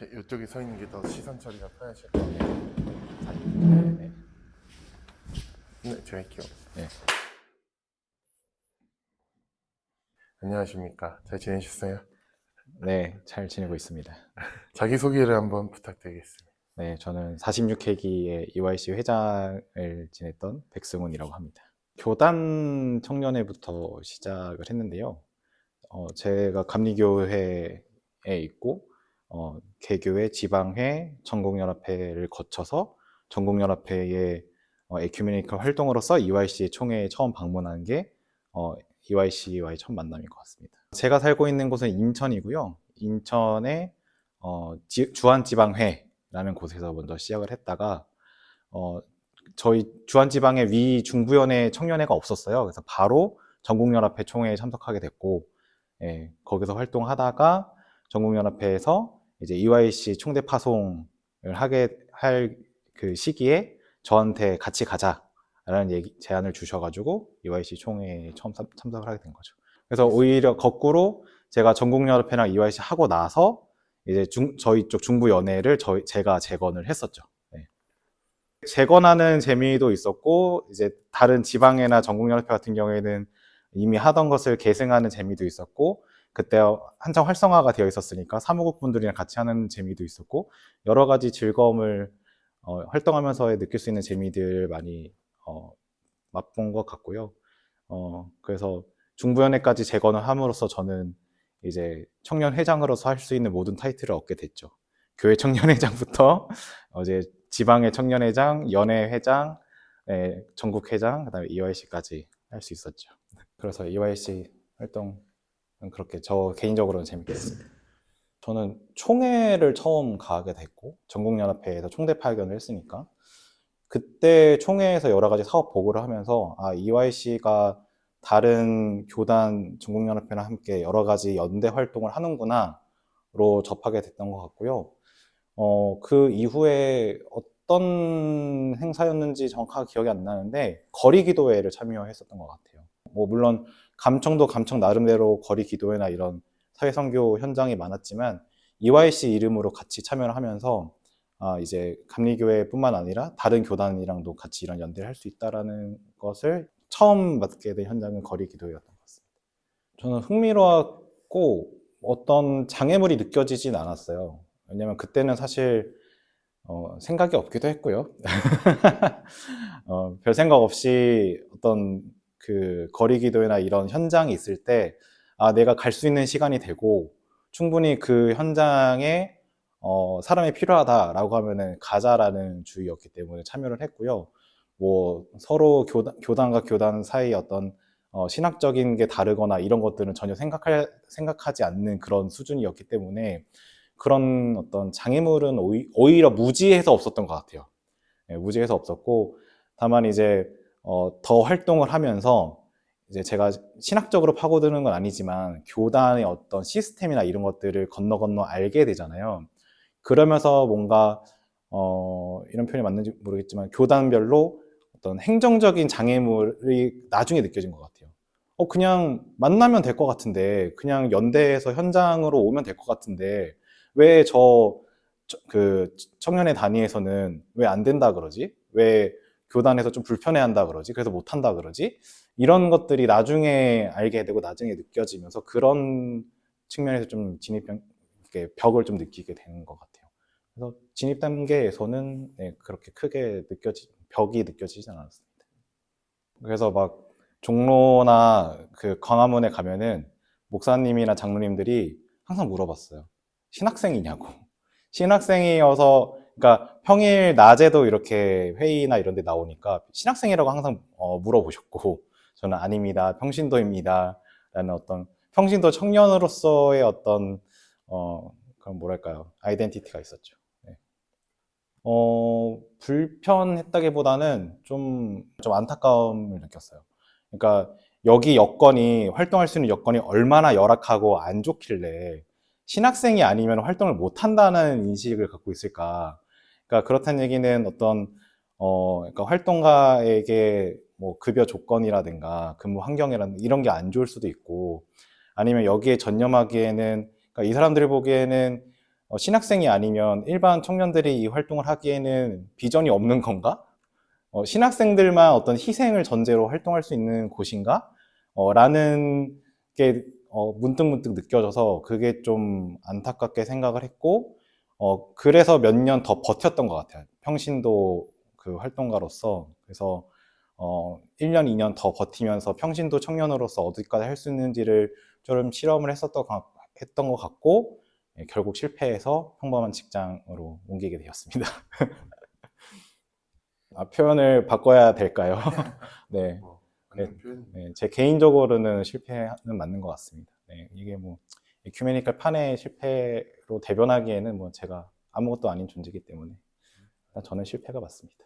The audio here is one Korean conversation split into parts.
이쪽에 서 있는 게 더 시선 처리가 편하실 것 같아요. 네. 네, 제가 할게요. 네. 안녕하십니까. 잘 지내셨어요? 네, 잘 지내고 있습니다. 자기소개를 한번 부탁드리겠습니다. 네, 저는 46회기의 EYC 회장을 지냈던 백승훈이라고 합니다. 교단 청년회부터 시작을 했는데요. 제가 감리교회에 있고, 개교회, 지방회, 전국연합회를 거쳐서 전국연합회의 에큐메니컬 활동으로서 EYC 총회에 처음 방문한 게 EYC와의 첫 만남인 것 같습니다. 제가 살고 있는 곳은 인천이고요. 인천의 주한지방회라는 곳에서 먼저 시작을 했다가 저희 주한지방의 위 중부연회 청년회가 없었어요. 그래서 바로 전국연합회 총회에 참석하게 됐고, 예, 거기서 활동하다가 전국연합회에서 이제 EYC 총대 파송을 하게 할 그 시기에 저한테 같이 가자라는 제안을 주셔가지고 EYC 총회에 처음 참석을 하게 된 거죠. 그래서 오히려 거꾸로 제가 전국연합회랑 EYC 하고 나서 이제 저희 쪽 중부연회를 제가 재건을 했었죠. 네. 재건하는 재미도 있었고, 이제 다른 지방회나 전국연합회 같은 경우에는 이미 하던 것을 계승하는 재미도 있었고, 그때 한창 활성화가 되어 있었으니까 사무국 분들이랑 같이 하는 재미도 있었고, 여러 가지 즐거움을 활동하면서 느낄 수 있는 재미들 많이 맛본 것 같고요. 그래서 중부연회까지 재건을 함으로써 저는 이제 청년회장으로서 할 수 있는 모든 타이틀을 얻게 됐죠. 교회 청년회장부터 이제 지방의 청년회장, 연회회장, 전국회장, 그다음에 EYC까지 할 수 있었죠. 그래서 EYC 활동은 그렇게 저 개인적으로는 재밌게 했습니다. 저는 총회를 처음 가게 됐고, 전국연합회에서 총대 파견을 했으니까 그때 총회에서 여러 가지 사업 보고를 하면서 EYC가 다른 교단 전국연합회랑 함께 여러 가지 연대 활동을 하는구나로 접하게 됐던 것 같고요. 그 이후에 어떤 행사였는지 정확하게 기억이 안 나는데 거리 기도회를 참여했었던 것 같아요. 물론 감청도 감청 나름대로 거리 기도회나 이런 사회선교 현장이 많았지만 EYC 이름으로 같이 참여를 하면서 이제 감리교회뿐만 아니라 다른 교단이랑도 같이 이런 연대를 할 수 있다라는 것을 처음 맡게 된 현장은 거리 기도회였던 것 같습니다. 저는 흥미로웠고 어떤 장애물이 느껴지진 않았어요. 왜냐면 그때는 사실 생각이 없기도 했고요. 별 생각 없이 어떤 그 거리 기도회나 이런 현장이 있을 때 내가 갈 수 있는 시간이 되고 충분히 그 현장에 사람이 필요하다라고 하면은 가자라는 주의였기 때문에 참여를 했고요. 서로 교단과 교단 사이 어떤 신학적인 게 다르거나 이런 것들은 전혀 생각하지 않는 그런 수준이었기 때문에 그런 어떤 장애물은 오히려 무지해서 없었던 것 같아요. 네, 무지해서 없었고, 다만 이제 더 활동을 하면서 이제 제가 신학적으로 파고드는 건 아니지만 교단의 어떤 시스템이나 이런 것들을 건너 알게 되잖아요. 그러면서 뭔가 이런 표현이 맞는지 모르겠지만 교단별로 어떤 행정적인 장애물이 나중에 느껴진 것 같아요. 그냥 만나면 될 것 같은데, 그냥 연대에서 현장으로 오면 될 것 같은데, 왜 그 청년의 단위에서는 왜 안 된다 그러지? 왜 교단에서 좀 불편해한다 그러지? 그래서 못 한다 그러지? 이런 것들이 나중에 알게 되고 나중에 느껴지면서 그런 측면에서 좀 벽을 좀 느끼게 되는 것 같아요. 그래서 진입 단계에서는 그렇게 크게 벽이 느껴지지 않았습니다. 그래서 막 종로나 그 광화문에 가면은 목사님이나 장로님들이 항상 물어봤어요. 신학생이냐고. 신학생이어서, 그러니까 평일 낮에도 이렇게 회의나 이런 데 나오니까 신학생이라고 항상 물어보셨고, 저는 아닙니다. 평신도입니다. 라는 어떤 평신도 청년으로서의 어떤 그런 뭐랄까요, 아이덴티티가 있었죠. 네. 불편했다기보다는 좀 안타까움을 느꼈어요. 그러니까 여기 여건이, 활동할 수 있는 여건이 얼마나 열악하고 안 좋길래 신학생이 아니면 활동을 못 한다는 인식을 갖고 있을까. 그러니까 그렇다는 얘기는 그러니까 활동가에게 뭐 급여 조건이라든가 근무 환경이라든가 이런 게 안 좋을 수도 있고, 아니면 여기에 전념하기에는, 그러니까 이 사람들이 보기에는 신학생이 아니면 일반 청년들이 이 활동을 하기에는 비전이 없는 건가? 신학생들만 어떤 희생을 전제로 활동할 수 있는 곳인가? 라는 게 문득문득 느껴져서 그게 좀 안타깝게 생각을 했고, 그래서 몇 년 더 버텼던 것 같아요. 평신도 그 활동가로서. 그래서 1년, 2년 더 버티면서 평신도 청년으로서 어디까지 할 수 있는지를 좀 실험을 했던 것 같고, 결국 실패해서 평범한 직장으로 옮기게 되었습니다. 표현을 바꿔야 될까요? 네. 뭐 맞는 표현. 네, 제 개인적으로는 실패는 맞는 것 같습니다. 네, 이게 뭐 에큐메니컬 판의 실패로 대변하기에는 뭐 제가 아무것도 아닌 존재이기 때문에 일단 저는 실패가 맞습니다.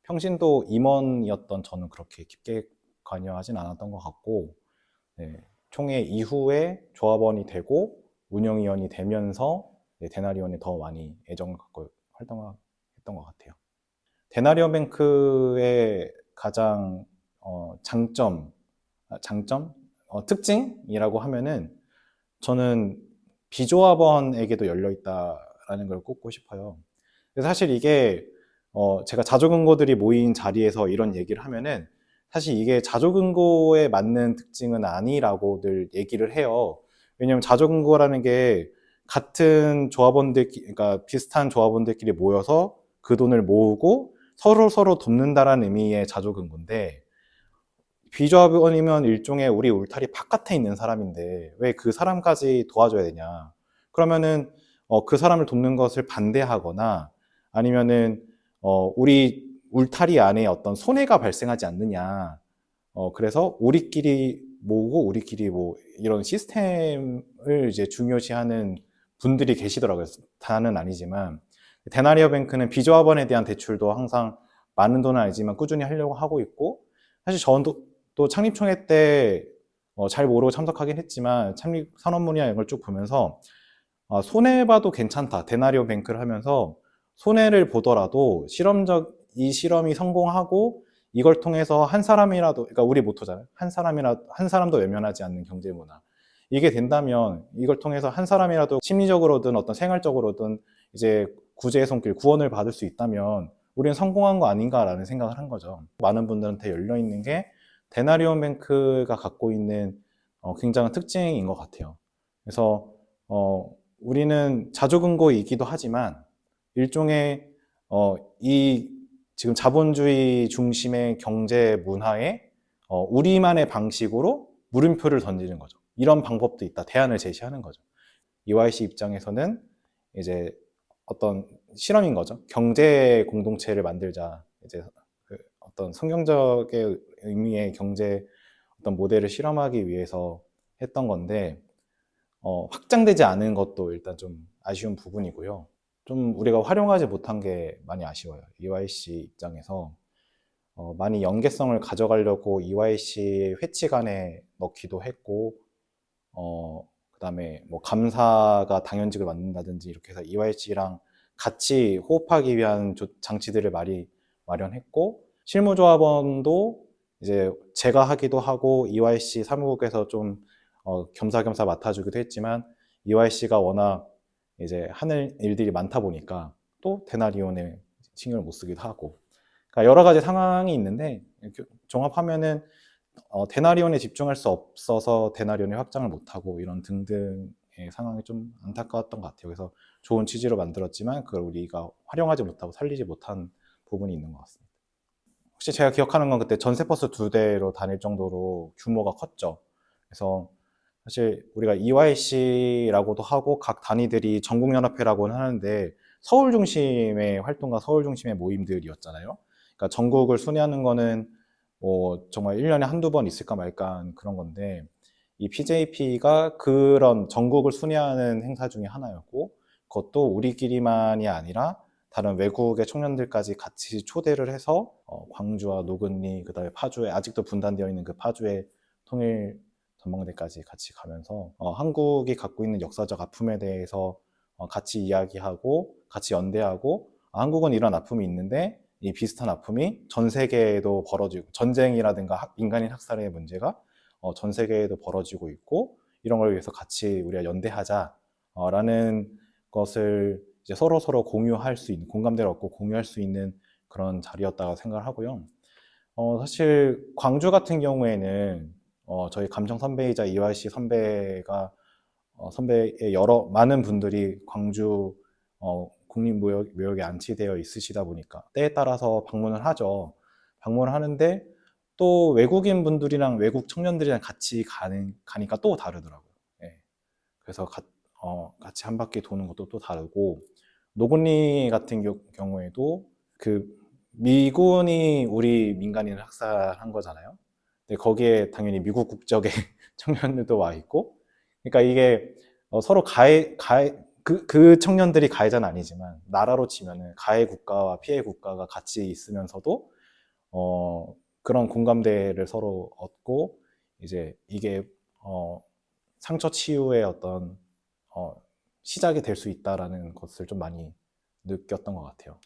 평신도 임원이었던 저는 그렇게 깊게 관여하진 않았던 것 같고, 네, 총회 이후에 조합원이 되고 운영위원이 되면서 데나리온에 더 많이 애정을 갖고 활동했던 것 같아요. 데나리온 뱅크의 가장 특징이라고 하면은 저는 비조합원에게도 열려 있다라는 걸 꼽고 싶어요. 그래서 사실 이게 제가 자조근고들이 모인 자리에서 이런 얘기를 하면은 사실 이게 자조근고에 맞는 특징은 아니라고들 얘기를 해요. 왜냐하면 자조근고라는 게 같은 그러니까 비슷한 조합원들끼리 모여서 그 돈을 모으고 서로 돕는다라는 의미의 자조근고인데, 비조합원이면 일종의 우리 울타리 바깥에 있는 사람인데 왜 그 사람까지 도와줘야 되냐? 그러면은 그 사람을 돕는 것을 반대하거나 아니면은 우리 울타리 안에 어떤 손해가 발생하지 않느냐? 그래서 우리끼리 모으고 우리끼리 뭐 이런 시스템을 이제 중요시하는 분들이 계시더라고요. 다는 아니지만 데나리오 뱅크는 비조합원에 대한 대출도 항상 많은 돈은 아니지만 꾸준히 하려고 하고 있고, 사실 저도 또 창립총회 때 잘 모르고 참석하긴 했지만 창립 선언문이나 이런 걸 쭉 보면서 손해봐도 괜찮다. 데나리오 뱅크를 하면서 손해를 보더라도 이 실험이 성공하고 이걸 통해서 한 사람이라도, 그러니까 우리 모토잖아요. 한 사람도 외면하지 않는 경제 문화. 이게 된다면 이걸 통해서 한 사람이라도 심리적으로든 어떤 생활적으로든 이제 구제의 손길, 구원을 받을 수 있다면 우리는 성공한 거 아닌가라는 생각을 한 거죠. 많은 분들한테 열려 있는 게 데나리온 뱅크가 갖고 있는 굉장한 특징인 것 같아요. 그래서 우리는 자조근고이기도 하지만 일종의 이 지금 자본주의 중심의 경제 문화에 우리만의 방식으로 물음표를 던지는 거죠. 이런 방법도 있다. 대안을 제시하는 거죠. EYC 입장에서는 이제 어떤 실험인 거죠. 경제 공동체를 만들자. 이제 어떤 성경적의 의미의 경제 어떤 모델을 실험하기 위해서 했던 건데, 확장되지 않은 것도 일단 좀 아쉬운 부분이고요. 좀 우리가 활용하지 못한 게 많이 아쉬워요. EYC 입장에서 많이 연계성을 가져가려고 EYC 회치간에 넣기도 했고, 그다음에 뭐 감사가 당연직을 만든다든지 이렇게 해서 EYC랑 같이 호흡하기 위한 장치들을 많이 마련했고, 실무조합원도 이제 제가 하기도 하고 EYC 사무국에서 좀 겸사겸사 맡아주기도 했지만, EYC가 워낙 이제 하는 일들이 많다 보니까 또 데나리온에 신경을 못 쓰기도 하고, 그러니까 여러 가지 상황이 있는데 종합하면은 데나리온에 집중할 수 없어서 데나리온에 확장을 못하고 이런 등등의 상황이 좀 안타까웠던 것 같아요. 그래서 좋은 취지로 만들었지만 그걸 우리가 활용하지 못하고 살리지 못한 부분이 있는 것 같습니다. 혹시 제가 기억하는 건 그때 전세버스 2대로 다닐 정도로 규모가 컸죠. 그래서 사실 우리가 EYC라고도 하고 각 단위들이 전국연합회라고는 하는데 서울 중심의 활동과 서울 중심의 모임들이었잖아요. 그러니까 전국을 순회하는 거는 뭐 정말 1년에 한두 번 있을까 말까 그런 건데, 이 PJP가 그런 전국을 순회하는 행사 중에 하나였고, 그것도 우리끼리만이 아니라 다른 외국의 청년들까지 같이 초대를 해서 광주와 노근리, 그다음에 파주에 아직도 분단되어 있는 그 파주의 통일 전망대까지 같이 가면서 한국이 갖고 있는 역사적 아픔에 대해서 같이 이야기하고 같이 연대하고, 한국은 이런 아픔이 있는데 이 비슷한 아픔이 전 세계에도 벌어지고, 전쟁이라든가 인간인 학살의 문제가 전 세계에도 벌어지고 있고, 이런 걸 위해서 같이 우리가 연대하자 라는 것을 이제 서로 공유할 수 있는, 공감대를 얻고 공유할 수 있는 그런 자리였다고 생각을 하고요. 사실 광주 같은 경우에는 저희 감청 선배이자 이화씨 선배가 선배의 많은 분들이 광주 국립묘역에 안치되어 있으시다 보니까 때에 따라서 방문을 하죠. 방문을 하는데 또 외국인 분들이랑 외국 청년들이랑 같이 가니까 또 다르더라고요. 예. 그래서 같이 한 바퀴 도는 것도 또 다르고, 노곤리 같은 경우에도 그 미군이 우리 민간인을 학살한 거잖아요. 근데 거기에 당연히 미국 국적의 청년들도 와 있고, 그러니까 이게 서로 그 청년들이 가해자는 아니지만 나라로 치면은 가해 국가와 피해 국가가 같이 있으면서도 그런 공감대를 서로 얻고, 이제 이게 상처 치유의 어떤 시작이 될 수 있다라는 것을 좀 많이 느꼈던 것 같아요.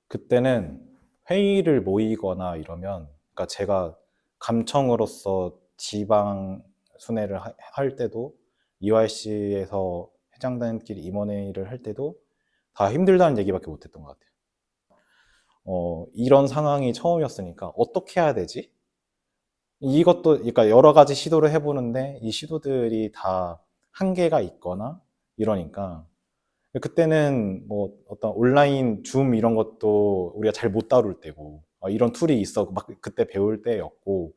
그때는 회의를 모이거나 이러면, 그러니까 제가 감청으로서 지방 순회를 할 때도, EYC에서 회장단끼리 임원회의를 할 때도 다 힘들다는 얘기밖에 못했던 것 같아요. 이런 상황이 처음이었으니까 어떻게 해야 되지? 이것도, 그러니까 여러 가지 시도를 해보는데 이 시도들이 다 한계가 있거나 이러니까, 그때는 뭐 어떤 온라인 줌 이런 것도 우리가 잘 못 다룰 때고, 이런 툴이 있어 막 그때 배울 때였고,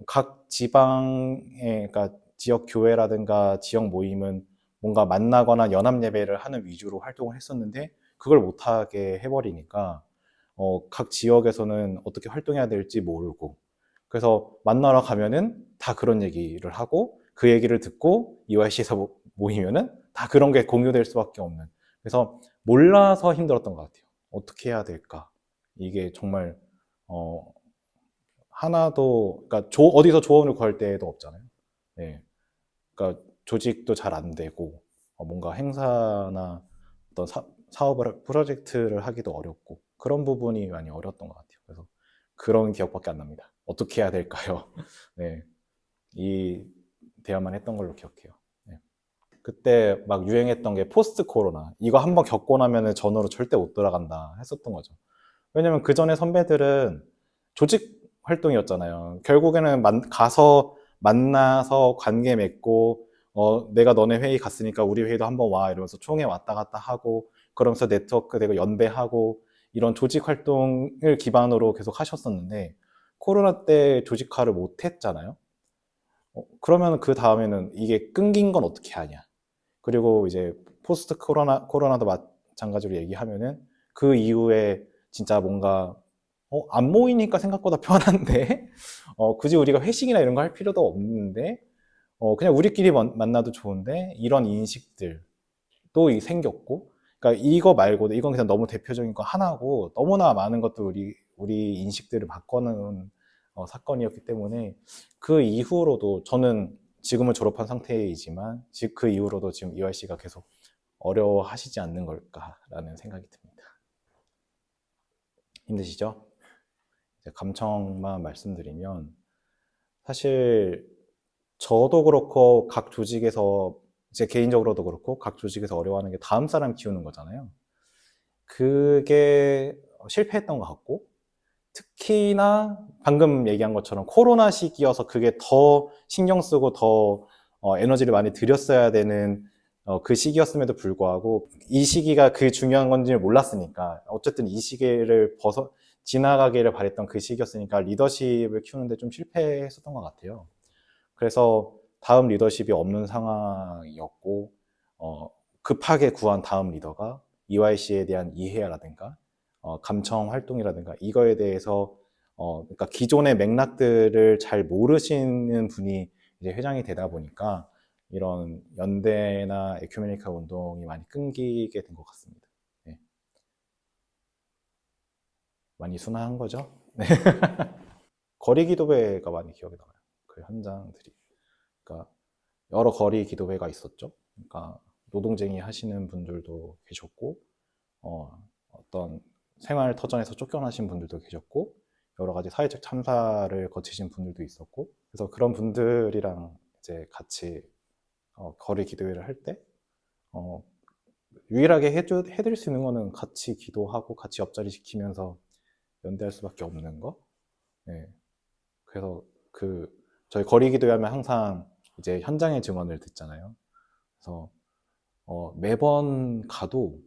각 지방의, 그러니까 지역 교회라든가 지역 모임은 뭔가 만나거나 연합 예배를 하는 위주로 활동을 했었는데 그걸 못하게 해버리니까 각 지역에서는 어떻게 활동해야 될지 모르고, 그래서 만나러 가면은 다 그런 얘기를 하고 그 얘기를 듣고 EYC에서 모이면은 다 그런 게 공유될 수밖에 없는, 그래서 몰라서 힘들었던 것 같아요. 어떻게 해야 될까? 이게 정말 어, 하나도, 그러니까 어디서 조언을 구할 데도 없잖아요. 예. 그러니까 조직도 잘 안 되고, 뭔가 행사나 어떤 사업을, 프로젝트를 하기도 어렵고, 그런 부분이 많이 어려웠던 것 같아요. 그래서 그런 기억밖에 안 납니다. 어떻게 해야 될까요? 네. 이 대화만 했던 걸로 기억해요. 네. 그때 막 유행했던 게 포스트 코로나. 이거 한번 겪고 나면은 전으로 절대 못 돌아간다 했었던 거죠. 왜냐면 그 전에 선배들은 조직 활동이었잖아요. 결국에는 가서 만나서 관계 맺고, 내가 너네 회의 갔으니까 우리 회의도 한번 와 이러면서 총회 왔다 갔다 하고, 그러면서 네트워크 되고 연대하고, 이런 조직 활동을 기반으로 계속 하셨었는데 코로나 때 조직화를 못 했잖아요. 그러면 그 다음에는 이게 끊긴 건 어떻게 하냐. 그리고 이제 포스트 코로나도 마찬가지로 얘기하면은 그 이후에 진짜 뭔가 안 모이니까 생각보다 편한데 굳이 우리가 회식이나 이런 거 할 필요도 없는데 그냥 우리끼리 만나도 좋은데, 이런 인식들도 생겼고, 그러니까 이거 말고도, 이건 그냥 너무 대표적인 거 하나고 너무나 많은 것도 우리 인식들을 바꿔놓은 사건이었기 때문에, 그 이후로도 저는 지금은 졸업한 상태이지만 그 이후로도 지금 EYC가 계속 어려워하시지 않는 걸까라는 생각이 듭니다. 힘드시죠? 이제 감청만 말씀드리면, 사실 저도 그렇고 각 조직에서, 제 개인적으로도 그렇고 각 조직에서 어려워하는 게 다음 사람 키우는 거잖아요. 그게 실패했던 것 같고, 특히나 방금 얘기한 것처럼 코로나 시기여서 그게 더 신경 쓰고 더 에너지를 많이 들였어야 되는 그 시기였음에도 불구하고, 이 시기가 그 중요한 건지를 몰랐으니까, 어쨌든 이 시기를 지나가기를 바랬던 그 시기였으니까 리더십을 키우는데 좀 실패했었던 것 같아요. 그래서 다음 리더십이 없는 상황이었고, 급하게 구한 다음 리더가 EYC에 대한 이해라든가 감청 활동이라든가 이거에 대해서 그러니까 기존의 맥락들을 잘 모르시는 분이 이제 회장이 되다 보니까 이런 연대나 에큐메니카 운동이 많이 끊기게 된 것 같습니다. 네. 많이 순화한 거죠? 네. 거리 기도회가 많이 기억에 남아요. 그 현장들이. 그러니까 여러 거리 기도회가 있었죠. 그러니까 노동쟁이 하시는 분들도 계셨고, 어떤 생활 터전에서 쫓겨나신 분들도 계셨고, 여러 가지 사회적 참사를 거치신 분들도 있었고, 그래서 그런 분들이랑 이제 같이 거리 기도회를 할 때 어, 유일하게 해드릴 수 있는 거는 같이 기도하고 같이 옆자리 지키면서 연대할 수밖에 없는 거. 예. 그래서 저희 거리 기도하면 항상 이제 현장의 증언을 듣잖아요. 그래서 매번 가도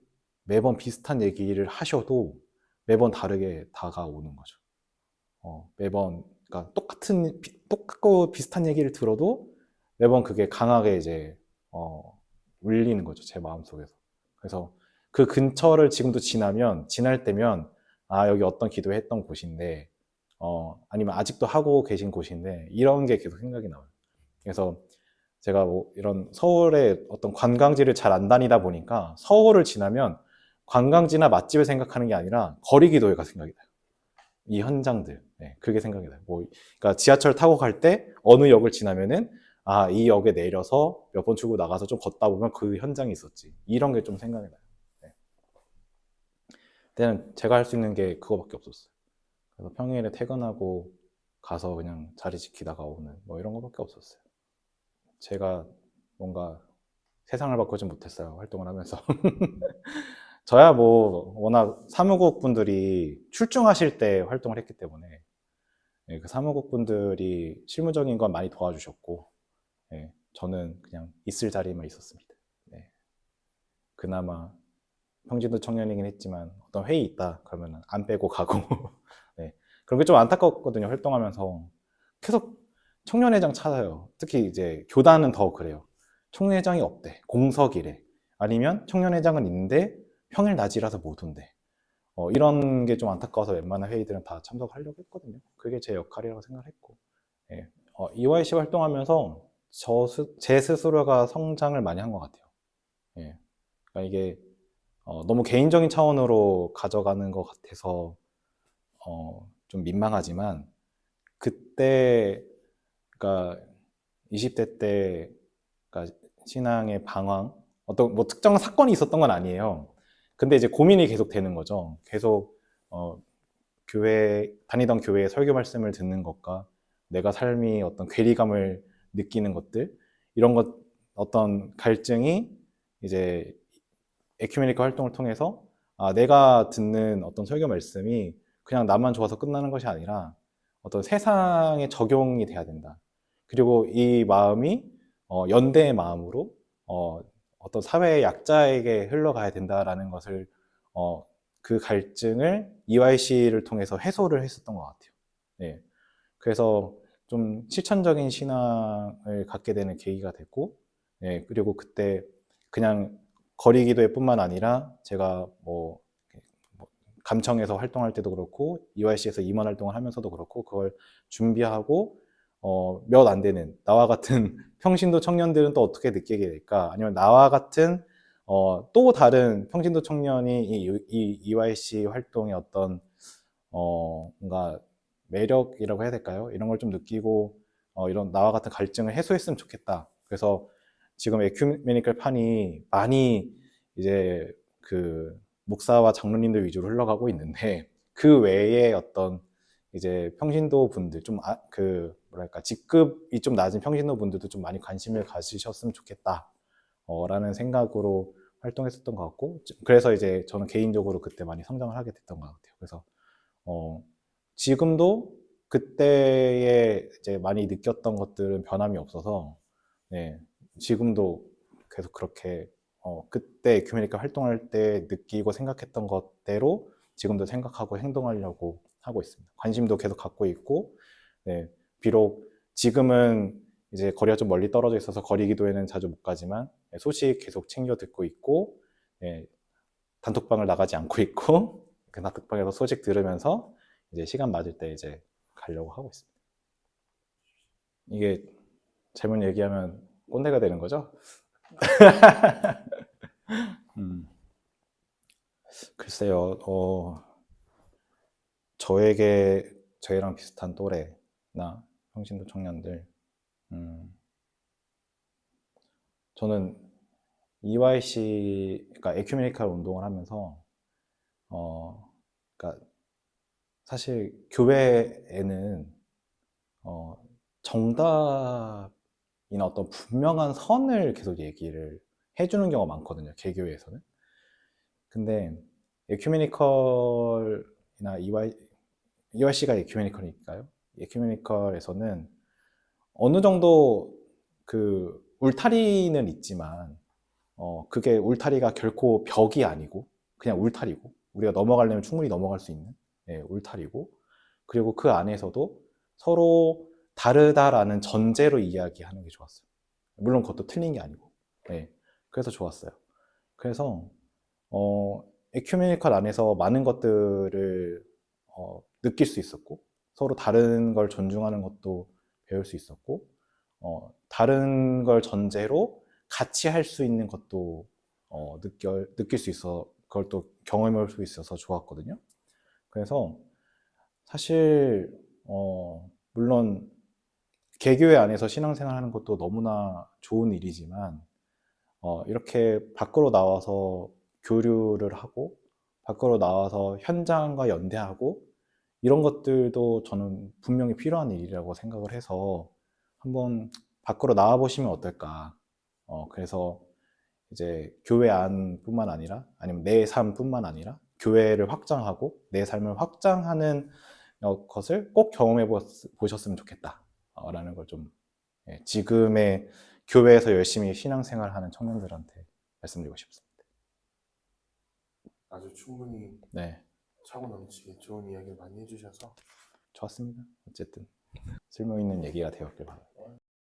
매번 비슷한 얘기를 하셔도 매번 다르게 다가오는 거죠. 매번 그러니까 똑같고 비슷한 얘기를 들어도 매번 그게 강하게 이제 울리는 거죠, 제 마음속에서. 그래서 그 근처를 지금도 지날 때면 아, 여기 어떤 기도했던 곳인데 아니면 아직도 하고 계신 곳인데 이런 게 계속 생각이 나요. 그래서 제가 뭐 이런 서울의 어떤 관광지를 잘 안 다니다 보니까 서울을 지나면 관광지나 맛집을 생각하는 게 아니라 거리 기도회가 생각이 나요. 이 현장들. 네, 그게 생각이 나요. 그러니까 지하철 타고 갈 때 어느 역을 지나면은 아, 이 역에 내려서 몇 번 출구 나가서 좀 걷다 보면 그 현장이 있었지. 이런 게 좀 생각이 나요. 네. 그때는 제가 할 수 있는 게 그거밖에 없었어요. 그래서 평일에 퇴근하고 가서 그냥 자리 지키다가 오는 뭐 이런 거밖에 없었어요. 제가 뭔가 세상을 바꾸지 못했어요. 활동을 하면서. 저야 뭐 워낙 사무국 분들이 출중하실 때 활동을 했기 때문에 그 사무국 분들이 실무적인 건 많이 도와주셨고 저는 그냥 있을 자리에만 있었습니다. 네. 그나마 평진도 청년이긴 했지만 어떤 회의 있다 그러면 안 빼고 가고 네. 그런 게 좀 안타깝거든요. 활동하면서 계속 청년회장 찾아요. 특히 이제 교단은 더 그래요. 총회장이 없대. 공석이래. 아니면 청년회장은 있는데 평일 낮이라서 못 온대. 이런 게 좀 안타까워서 웬만한 회의들은 다 참석하려고 했거든요. 그게 제 역할이라고 생각을 했고. 예. EYC 활동하면서 제 스스로가 성장을 많이 한 것 같아요. 예. 그러니까 이게 너무 개인적인 차원으로 가져가는 것 같아서 좀 민망하지만 그때 그러니까 20대 때 그러니까 신앙의 방황 어떤 뭐 특정한 사건이 있었던 건 아니에요. 근데 이제 고민이 계속 되는 거죠. 계속 다니던 교회의 설교 말씀을 듣는 것과 내가 삶이 어떤 괴리감을 느끼는 것들 이런 것 어떤 갈증이 이제 에큐메니컬 활동을 통해서 내가 듣는 어떤 설교 말씀이 그냥 나만 좋아서 끝나는 것이 아니라 어떤 세상에 적용이 돼야 된다. 그리고 이 마음이 연대의 마음으로 어떤 사회의 약자에게 흘러가야 된다라는 것을 그 갈증을 EYC를 통해서 해소를 했었던 것 같아요. 네. 그래서 좀 실천적인 신앙을 갖게 되는 계기가 됐고, 네. 그리고 그때 그냥 거리 기도회뿐만 아니라 제가 뭐 감청에서 활동할 때도 그렇고 EYC에서 임원 활동을 하면서도 그렇고 그걸 준비하고 몇 안 되는 나와 같은 평신도 청년들은 또 어떻게 느끼게 될까? 아니면 나와 같은 또 다른 평신도 청년이 이 EYC 활동의 어떤 뭔가 매력이라고 해야 될까요? 이런 걸 좀 느끼고 이런 나와 같은 갈증을 해소했으면 좋겠다. 그래서 지금 에큐메니컬 판이 많이 이제 그 목사와 장로님들 위주로 흘러가고 있는데 그 외에 어떤 이제 평신도 분들 뭐랄까 직급이 좀 낮은 평신도 분들도 좀 많이 관심을 가지셨으면 좋겠다 라는 생각으로 활동했었던 것 같고 그래서 이제 저는 개인적으로 그때 많이 성장을 하게 됐던 것 같아요. 그래서 지금도 그때에 이제 많이 느꼈던 것들은 변함이 없어서 네, 지금도 계속 그렇게 그때 에큐메니컬 활동할 때 느끼고 생각했던 것대로 지금도 생각하고 행동하려고 하고 있습니다. 관심도 계속 갖고 있고, 네, 비록 지금은 이제 거리가 좀 멀리 떨어져 있어서 거리 기도회는 자주 못 가지만 소식 계속 챙겨 듣고 있고, 네, 단톡방을 나가지 않고 있고, 그 단톡방에서 소식 들으면서 이제 시간 맞을 때 이제 가려고 하고 있습니다. 이게 잘못 얘기하면 꼰대가 되는 거죠? 글쎄요, 저희랑 비슷한 또래나 평신도 청년들, 저는 EYC, 그러니까 에큐메니컬 운동을 하면서, 그러니까 사실 교회에는, 정답이나 어떤 분명한 선을 계속 얘기를 해주는 경우가 많거든요. 개교회에서는. 근데 에큐메니컬이나 EYC가 에큐메니컬이니까요. 에큐메니컬에서는 어느 정도 그 울타리는 있지만 그게 울타리가 결코 벽이 아니고 그냥 울타리고 우리가 넘어가려면 충분히 넘어갈 수 있는 울타리고 그리고 그 안에서도 서로 다르다라는 전제로 이야기하는 게 좋았어요. 물론 그것도 틀린 게 아니고 그래서 좋았어요. 그래서 에큐메니컬 안에서 많은 것들을 느낄 수 있었고 서로 다른 걸 존중하는 것도 배울 수 있었고 다른 걸 전제로 같이 할 수 있는 것도 느낄 수 있어 그걸 또 경험해 볼 수 있어서 좋았거든요. 그래서 사실 물론 개교회 안에서 신앙생활 하는 것도 너무나 좋은 일이지만 이렇게 밖으로 나와서 교류를 하고 밖으로 나와서 현장과 연대하고 이런 것들도 저는 분명히 필요한 일이라고 생각을 해서 한번 밖으로 나와 보시면 어떨까. 그래서 이제 교회 안뿐만 아니라 아니면 내 삶뿐만 아니라 교회를 확장하고 내 삶을 확장하는 것을 꼭 경험해 보셨으면 좋겠다. 라는 걸 좀 지금의 교회에서 열심히 신앙생활 하는 청년들한테 말씀드리고 싶습니다. 아주 충분히 네, 차고 넘치게 좋은 이야기를 많이 해주셔서 좋았습니다. 어쨌든 쓸모 있는 얘기가 되었길 바랍니다.